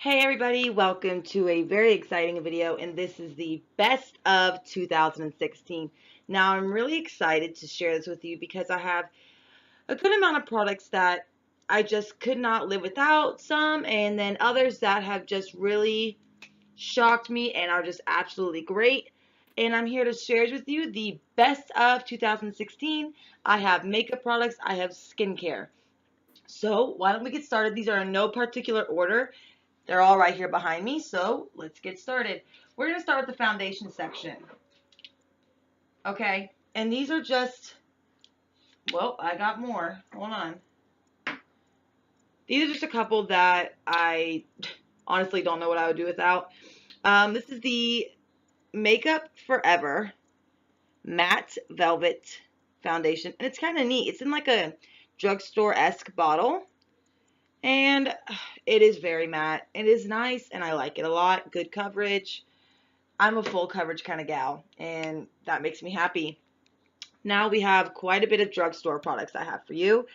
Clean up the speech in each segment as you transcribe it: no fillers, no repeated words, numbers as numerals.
Hey everybody, welcome to a very exciting video, and this is the best of 2016. Now I'm really excited to share this with you because I have a good amount of products that I just could not live without, some, and then others that have just really shocked me and are just absolutely great. And I'm here to share with you the best of 2016. I have makeup products, I have skincare. So why don't we get started? These are in no particular order. They're all right here behind me, so let's get started. We're going to start with the foundation section. Okay, and these are just, well, I got more. Hold on. These are just a couple that I honestly don't know what I would do without. This is the Makeup Forever Matte Velvet Foundation, and it's kind of neat. It's in like a drugstore-esque bottle, and it is very matte. It is nice, and I like it a lot. Good coverage. I'm a full coverage kind of gal, and that makes me happy. Now we have quite a bit of drugstore products I have for you.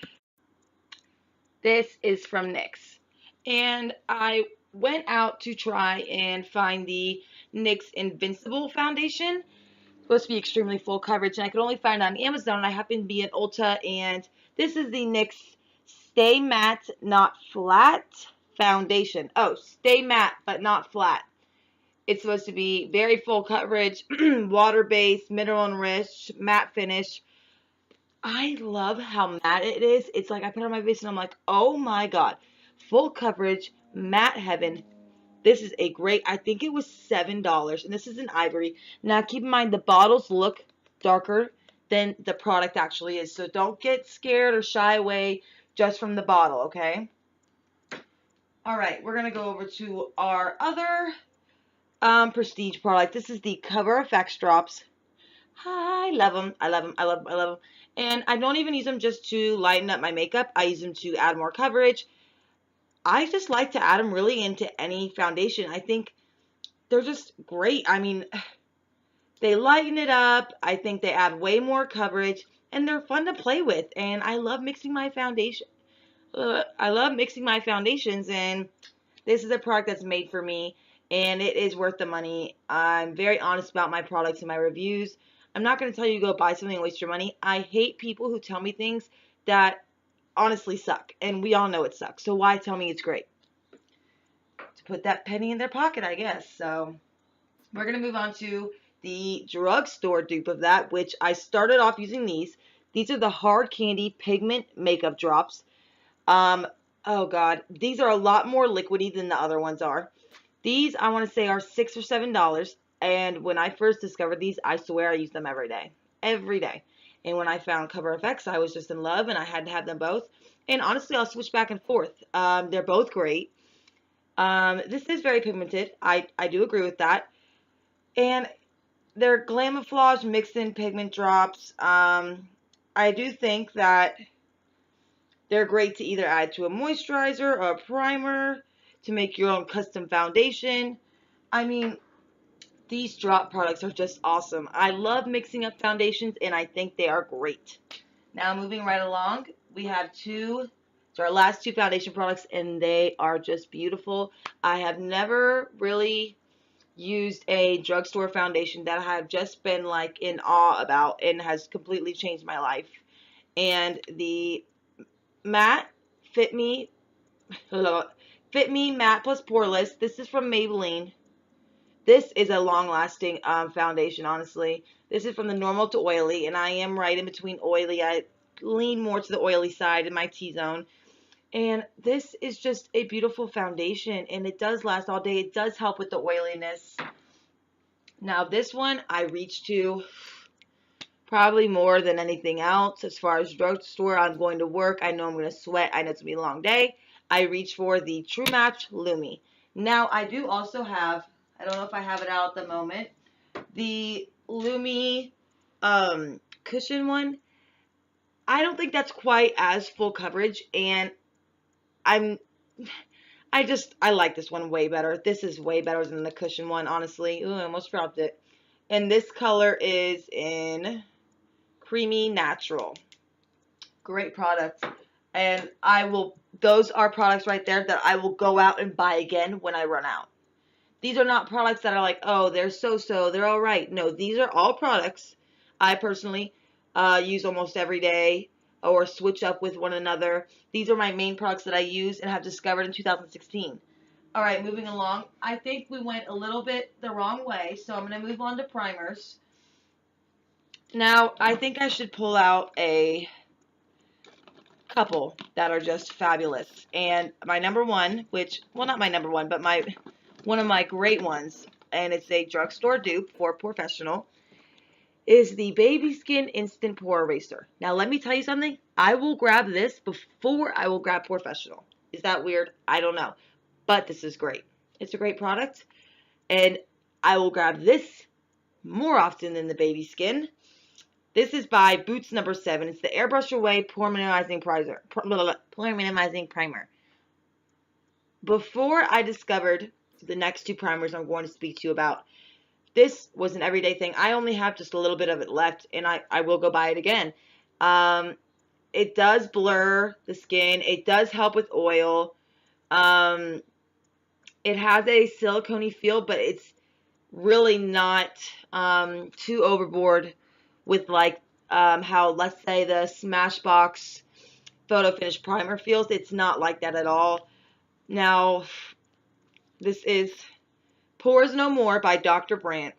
This is from NYX, and I went out to try and find the NYX Invincible Foundation. It's supposed to be extremely full coverage, and I could only find it on Amazon. I happen to be in Ulta, and this is the NYX Stay Matte Not Flat Foundation. Oh, Stay Matte but Not Flat. It's supposed to be very full coverage, water-based, mineral-enriched, matte finish. I love how matte it is. It's like I put it on my face and I'm like, oh my god. Full coverage, matte heaven. This is a great, I think it was $7, and this is an ivory. Now keep in mind the bottles look darker than the product actually is. So don't get scared or shy away just from the bottle, okay? Alright, we're going to go over to our other prestige product. This is the Cover FX drops. I love them. I love them. I love them. I love them. And I don't even use them just to lighten up my makeup. I use them to add more coverage. I just like to add them really into any foundation. I think they're just great. I mean, they lighten it up. I think they add way more coverage, and they're fun to play with. And I love mixing my foundation. I love mixing my foundations, and this is a product that's made for me, and it is worth the money. I'm very honest about my products and my reviews. I'm not going to tell you to go buy something and waste your money. I hate people who tell me things that honestly suck, and we all know it sucks. So why tell me it's great? To put that penny in their pocket, I guess. So we're going to move on to the drugstore dupe of that, which I started off using these. These are the Hard Candy Pigment Makeup Drops. Um, oh god, these are a lot more liquidy than the other ones are. These, I want to say, are $6 or $7. And when I first discovered these, I swear I used them every day. Every day. And when I found Cover FX, I was just in love, and I had to have them both. And honestly, I'll switch back and forth. They're both great. This is very pigmented. I do agree with that. And they're Glamouflage mixed in pigment drops. I do think that they're great to either add to a moisturizer or a primer to make your own custom foundation. I mean, these drop products are just awesome. I love mixing up foundations, and I think they are great. Now, moving right along, we have our last two foundation products, and they are just beautiful. I have never really used a drugstore foundation that I have just been like in awe about and has completely changed my life. And the Matte Fit Me Fit Me Matte Plus Poreless. This is from Maybelline. This is a long-lasting foundation, honestly. This is from the normal to oily, and I am right in between oily. I lean more to the oily side in my T-zone. And this is just a beautiful foundation, and it does last all day. It does help with the oiliness. Now, this one I reach to probably more than anything else. As far as drugstore, I'm going to work. I know I'm going to sweat. I know it's going to be a long day. I reach for the True Match Lumi. Now, I do also have, I don't know if I have it out at the moment, the Lumi cushion one. I don't think that's quite as full coverage, and I'm, I like this one way better. This is way better than the cushion one, honestly. Ooh, I almost dropped it. And this color is in Creamy Natural. Great product. And I will those are products right there that I will go out and buy again when I run out. These are not products that are like, oh, they're so-so, they're all right. No, these are all products I personally use almost every day or switch up with one another. These are my main products that I use and have discovered in 2016. All right, moving along. I think we went a little bit the wrong way, so I'm going to move on to primers. Now, I think I should pull out a couple that are just fabulous. And my number one, which, well, not my number one, but one of my great ones, and it's a drugstore dupe for Professional, is the Baby Skin Instant Pore Eraser. Now, let me tell you something. I will grab this before I will grab Professional. Is that weird? I don't know. But this is great. It's a great product, and I will grab this more often than the Baby Skin. This is by Boots No. 7. It's the Airbrush Away Pore Minimizing Primer. Before I discovered the next two primers I'm going to speak to you about, this was an everyday thing. I only have just a little bit of it left, and I will go buy it again. It does blur the skin. It does help with oil. It has a silicone-y feel, but it's really not too overboard with like how, let's say, the Smashbox Photo Finish Primer feels. It's not like that at all. Now, this is Pores No More by Dr. Brandt.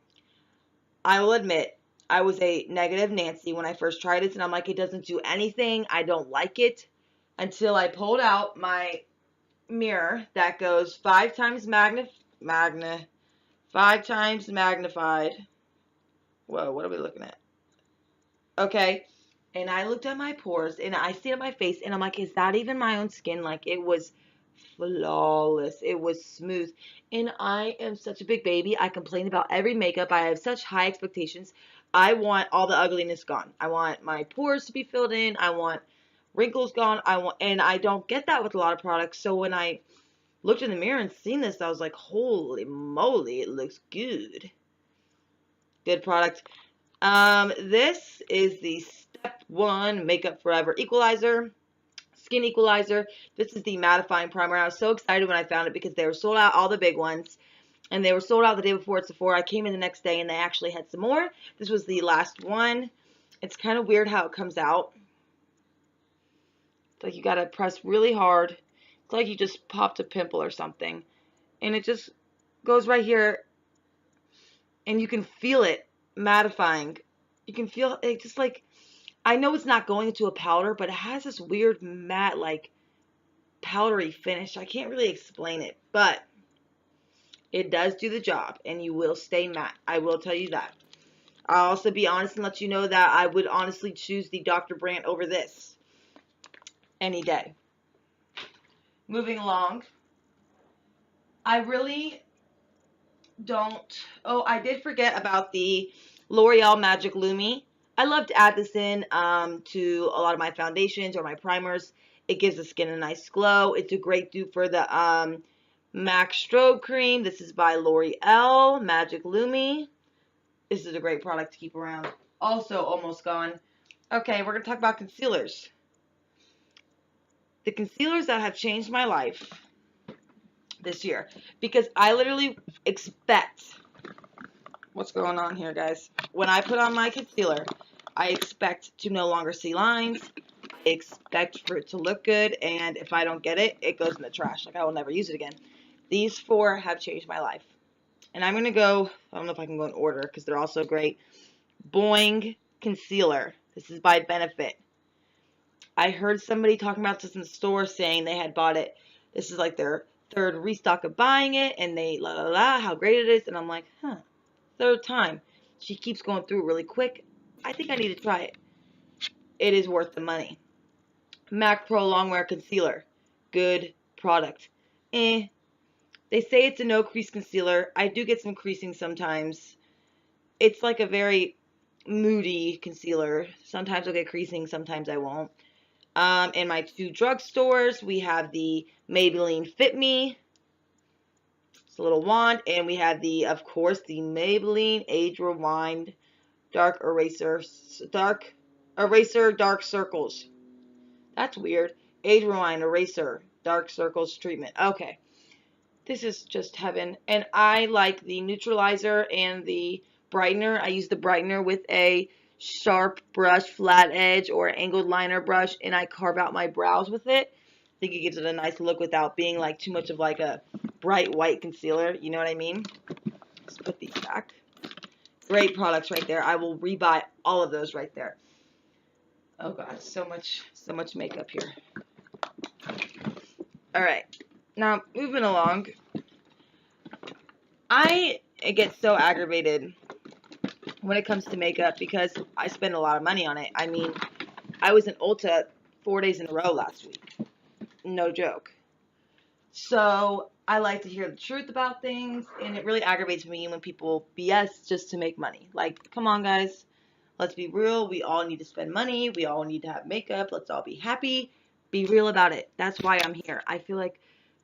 I will admit, I was a negative Nancy when I first tried it, and I'm like, it doesn't do anything. I don't like it. Until I pulled out my mirror that goes 5 times magnified. Whoa, what are we looking at? Okay. And I looked at my pores, and I see it on my face, and I'm like, is that even my own skin? Like, it was flawless. It was smooth. And I am such a big baby. I complain about every makeup. I have such high expectations. I want all the ugliness gone. I want my pores to be filled in. I want wrinkles gone. And I don't get that with a lot of products. So when I looked in the mirror and seen this, I was like, holy moly, it looks good. Good product. This is the Step 1 Makeup Forever Equalizer. Skin Equalizer. This is the mattifying primer. I was so excited when I found it because they were sold out, all the big ones, and they were sold out the day before at Sephora. I came in the next day and they actually had some more. This was the last one. It's kind of weird how it comes out. It's like you gotta press really hard. It's like you just popped a pimple or something, and it just goes right here, and you can feel it mattifying. You can feel it just like, I know it's not going into a powder, but it has this weird matte, like, powdery finish. I can't really explain it, but it does do the job, and you will stay matte. I will tell you that. I'll also be honest and let you know that I would honestly choose the Dr. Brandt over this any day. Moving along. I really don't... Oh, I did forget about the L'Oreal Magic Lumi. I love to add this in to a lot of my foundations or my primers. It gives the skin a nice glow. It's a great dupe for the MAC Strobe Cream. This is by L'Oreal Magic Lumi. This is a great product to keep around. Also almost gone. Okay, we're going to talk about concealers. The concealers that have changed my life this year. Because I literally expect... What's going on here, guys? When I put on my concealer, I expect to no longer see lines. I expect for it to look good, and if I don't get it, it goes in the trash. Like, I will never use it again. These 4 have changed my life. And I'm going to go, I don't know if I can go in order because they're all so great. Boing Concealer. This is by Benefit. I heard somebody talking about this in the store saying they had bought it. This is like their 3rd restock of buying it, and they how great it is. And I'm like, 3rd time. She keeps going through it really quick. I think I need to try it. It is worth the money. MAC Pro Longwear Concealer. Good product. They say it's a no crease concealer. I do get some creasing sometimes. It's like a very moody concealer. Sometimes I'll get creasing, sometimes I won't. In my 2 drugstores, we have the Maybelline Fit Me. It's a little wand. And we have of course, the Maybelline Age Rewind Dark Eraser Dark Circles. That's weird. Age Rewind Eraser dark circles treatment. Okay. This is just heaven. And I like the neutralizer and the brightener. I use the brightener with a sharp brush, flat edge, or angled liner brush, and I carve out my brows with it. I think it gives it a nice look without being like too much of like a bright white concealer. You know what I mean? Let's put these back. Great products right there. I will rebuy all of those right there. Oh God, so much makeup here. All right, now moving along. I get so aggravated when it comes to makeup because I spend a lot of money on it. I mean, I was in Ulta 4 days in a row last week. No joke. So I like to hear the truth about things, and it really aggravates me when people BS just to make money. Like, come on, guys. Let's be real. We all need to spend money. We all need to have makeup. Let's all be happy. Be real about it. That's why I'm here. I feel like,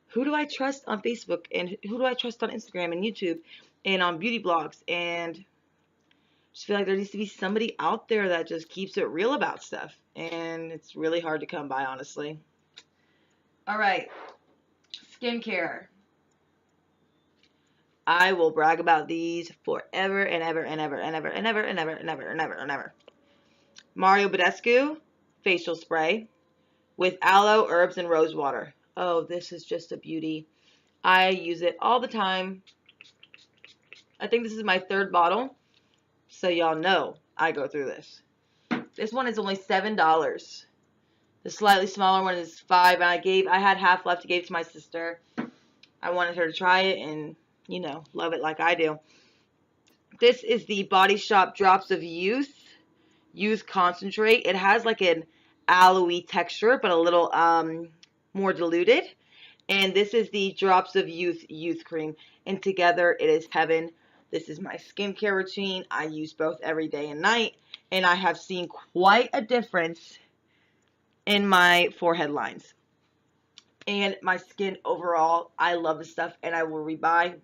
who do I trust on Facebook, and who do I trust on Instagram and YouTube and on beauty blogs? And just feel like there needs to be somebody out there that just keeps it real about stuff. And it's really hard to come by, honestly. All right. Skincare. I will brag about these forever and ever and ever and ever and ever and ever and ever and ever and ever. Mario Badescu facial spray with aloe, herbs, and rose water. Oh, this is just a beauty. I use it all the time. I think this is my 3rd bottle, so y'all know I go through this. This one is only $7. The slightly smaller one is $5, and I had half left to give to my sister. I wanted her to try it and, you know, love it like I do. This is the Body Shop Drops of Youth Concentrate. It has like an aloe texture, but a little more diluted. And this is the Drops of Youth Cream. And together it is heaven. This is my skincare routine. I use both every day and night. And I have seen quite a difference in my forehead lines. And my skin overall. I love this stuff, and I will rebuy.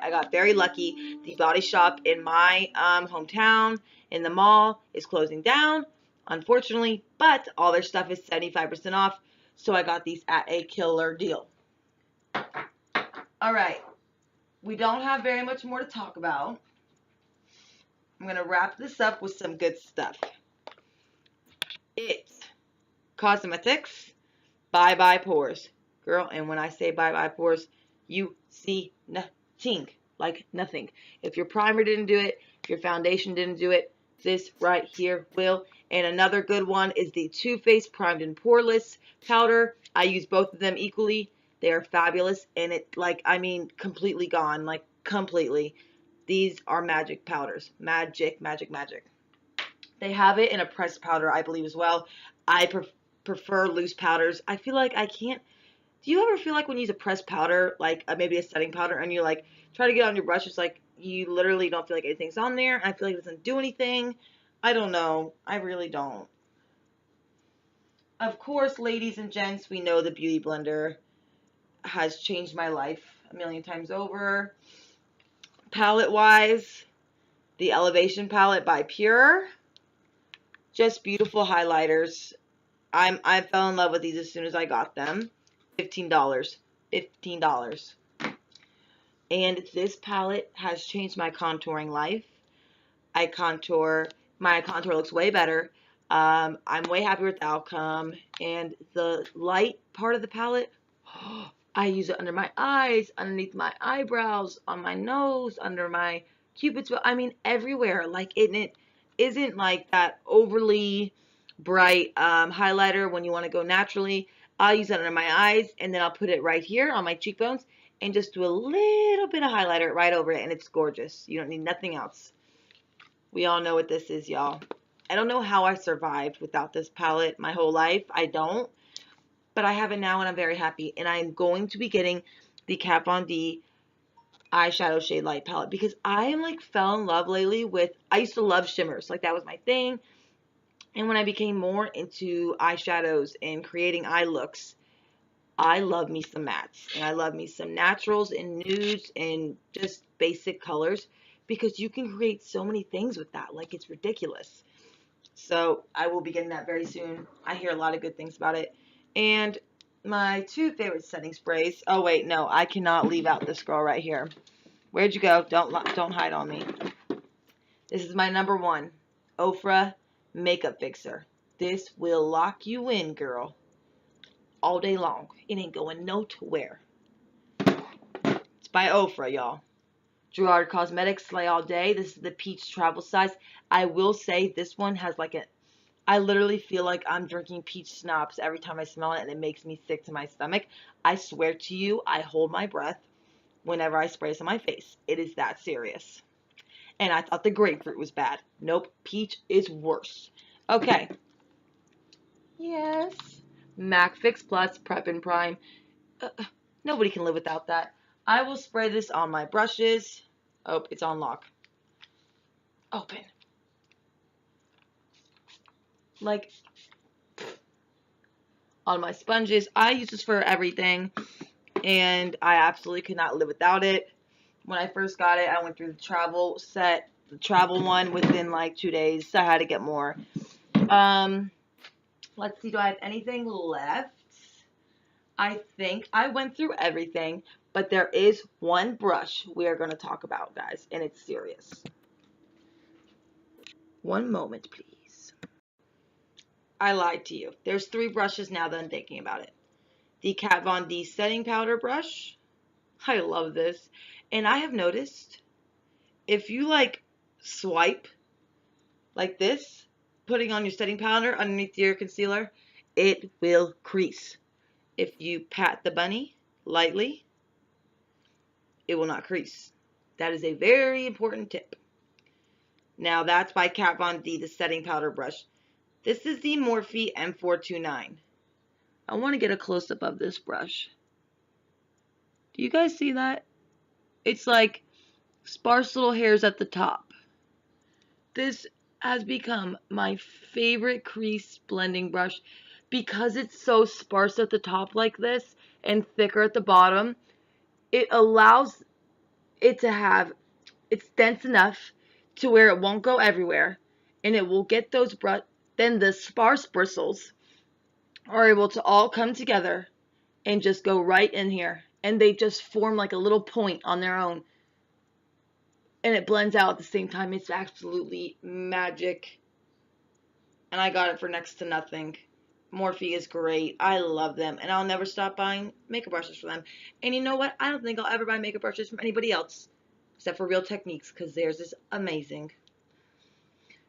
I got very lucky. The Body Shop in my hometown in the mall is closing down, unfortunately, but all their stuff is 75% off, so I got these at a killer deal. All right, we don't have very much more to talk about. I'm going to wrap this up with some good stuff. It's Cosmetics Bye Bye Pores. Girl, and when I say bye bye pores, you see nothing. Like nothing. If your primer didn't do it, if your foundation didn't do it, this right here will. And another good one is the Too Faced Primed and Poreless powder. I use both of them equally. They are fabulous, and it, like, I mean, completely gone. Like, completely. These are magic powders. Magic. They have it in a pressed powder, I believe, as well. I prefer loose powders. I feel like I can't. Do you ever feel like when you use a pressed powder, like maybe a setting powder, and you like try to get on your brush, it's like you literally don't feel like anything's on there, and I feel like it doesn't do anything. I don't know. I really don't. Of course, ladies and gents, we know the Beauty Blender has changed my life a million times over. Palette-wise, the Elevation Palette by Pure. Just beautiful highlighters. I fell in love with these as soon as I got them. $15. $15. And this palette has changed my contouring life. My contour looks way better. I'm way happier with the outcome. And the light part of the palette, I use it under my eyes, underneath my eyebrows, on my nose, under my cupid's bow. I mean, everywhere. Like, it isn't like that overly bright highlighter when you want to go naturally. I'll use it under my eyes, and then I'll put it right here on my cheekbones and just do a little bit of highlighter right over it, and it's gorgeous. You don't need nothing else. We all know what this is, y'all. I don't know how I survived without this palette my whole life. I don't. But I have it now, and I'm very happy. And I'm going to be getting the Kat Von D eyeshadow shade light palette because I am like fell in love lately with, I used to love shimmers. Like, that was my thing. And when I became more into eyeshadows and creating eye looks, I love me some mattes. And I love me some naturals and nudes and just basic colors because you can create so many things with that. Like, it's ridiculous. So I will be getting that very soon. I hear a lot of good things about it. And my two favorite setting sprays. Oh wait, no, I cannot leave out this girl right here. Where'd you go? Don't hide on me. This is my number one, Ofra Makeup Fixer. This will lock you in, girl, all day long. It ain't going nowhere. It's by Ofra, y'all. Gerard Cosmetics, Slay All Day. This is the peach travel size. I will say this one has like a... I literally feel like I'm drinking peach schnapps every time I smell it, and it makes me sick to my stomach. I swear to you, I hold my breath whenever I spray this on my face. It is that serious. And I thought the grapefruit was bad. Nope, peach is worse. Okay. Yes. MAC Fix Plus Prep and Prime. Nobody can live without that. I will spray this on my brushes. Oh, it's on lock. Open. Like, on my sponges. I use this for everything, and I absolutely could not live without it. When I first got it, I went through the travel set, the travel one within like 2 days, so I had to get more. Let's see, do I have anything left? I think I went through everything, but there is one brush we are going to talk about, guys, and it's serious. One moment, please. I lied to you. There's 3 brushes now that I'm thinking about it. The Kat Von D setting powder brush. I love this. And I have noticed, if you like swipe like this, putting on your setting powder underneath your concealer, it will crease. If you pat the bunny lightly, it will not crease. That is a very important tip. Now that's by Kat Von D, the setting powder brush. This is the Morphe M429. I want to get a close-up of this brush. Do you guys see that? It's like sparse little hairs at the top. This has become my favorite crease blending brush because it's so sparse at the top like this and thicker at the bottom. It allows it to have, it's dense enough to where it won't go everywhere, and it will get those then the sparse bristles are able to all come together and just go right in here, and they just form like a little point on their own, and it blends out at the same time. It's absolutely magic, and I got it for next to nothing. Morphe is great. I love them, and I'll never stop buying makeup brushes for them. And you know what? I don't think I'll ever buy makeup brushes from anybody else except for Real Techniques, because theirs is amazing.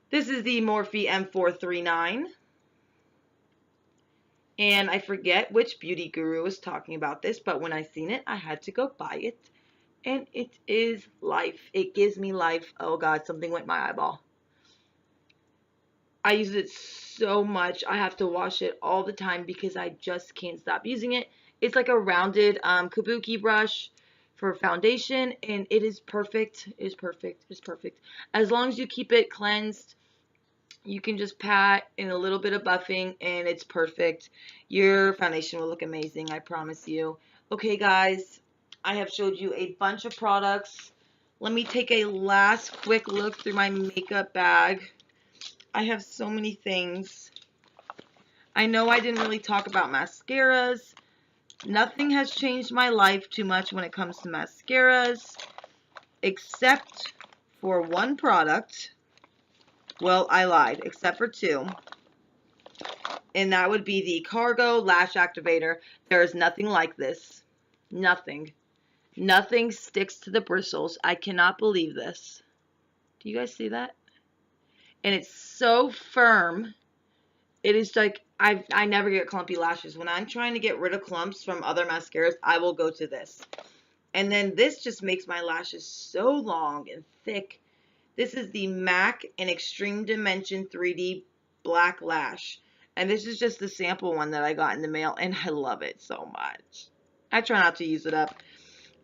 This is the Morphe M439. And I forget which beauty guru was talking about this, but when I seen it, I had to go buy it. And it is life. It gives me life. Oh God, something went in my eyeball. I use it so much. I have to wash it all the time because I just can't stop using it. It's like a rounded kabuki brush for foundation, and it is perfect. It is perfect. It's perfect. As long as you keep it cleansed, you can just pat in a little bit of buffing, and it's perfect. Your foundation will look amazing, I promise you. Okay, guys, I have showed you a bunch of products. Let me take a last quick look through my makeup bag. I have so many things. I know I didn't really talk about mascaras. Nothing has changed my life too much when it comes to mascaras, except for one product. Well, I lied, except for 2. And that would be the Cargo Lash Activator. There is nothing like this. Nothing. Nothing sticks to the bristles. I cannot believe this. Do you guys see that? And it's so firm. It is like, I never get clumpy lashes. When I'm trying to get rid of clumps from other mascaras, I will go to this. And then this just makes my lashes so long and thick. This is the MAC in Extreme Dimension 3D Black Lash. And this is just the sample one that I got in the mail, and I love it so much. I try not to use it up.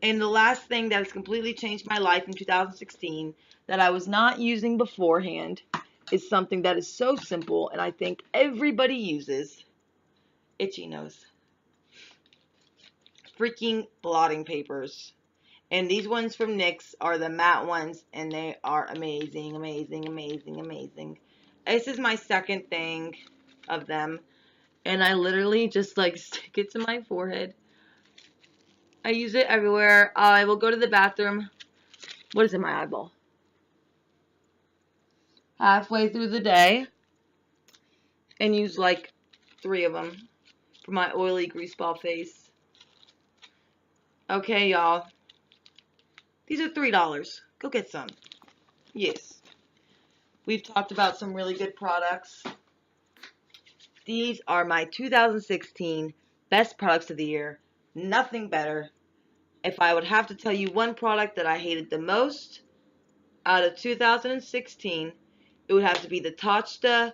And the last thing that has completely changed my life in 2016 that I was not using beforehand is something that is so simple, and I think everybody uses. Itchy nose. Freaking blotting papers. And these ones from NYX are the matte ones, and they are amazing, amazing, amazing, amazing. This is my second thing of them. And I literally just like stick it to my forehead. I use it everywhere. I will go to the bathroom. What is in my eyeball? Halfway through the day and use like 3 of them for my oily greaseball face. Okay, y'all. These are $3. Go get some. Yes. We've talked about some really good products. These are my 2016 best products of the year. Nothing better. If I would have to tell you one product that I hated the most out of 2016, it would have to be the Tatcha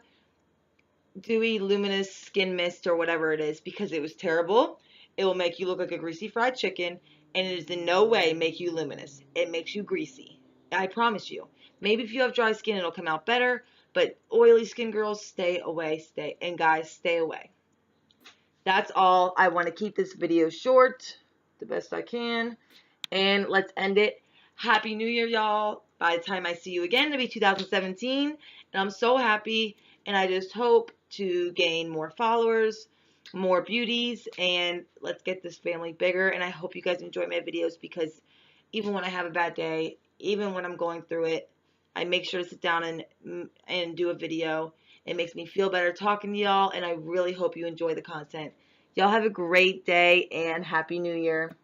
Dewy Luminous Skin Mist or whatever it is, because it was terrible. It will make you look like a greasy fried chicken, and it is in no way make you luminous. It makes you greasy. I promise you. Maybe if you have dry skin, it'll come out better, but oily skin girls, stay away, and guys, stay away. That's all. I want to keep this video short the best I can, and let's end it. Happy New Year, y'all. By the time I see you again, it'll be 2017, and I'm so happy, and I just hope to gain more followers, more beauties, and let's get this family bigger. And I hope you guys enjoy my videos, because even when I have a bad day, even when I'm going through it, I make sure to sit down and do a video. It makes me feel better talking to y'all, and I really hope you enjoy the content. Y'all have a great day, and Happy New Year.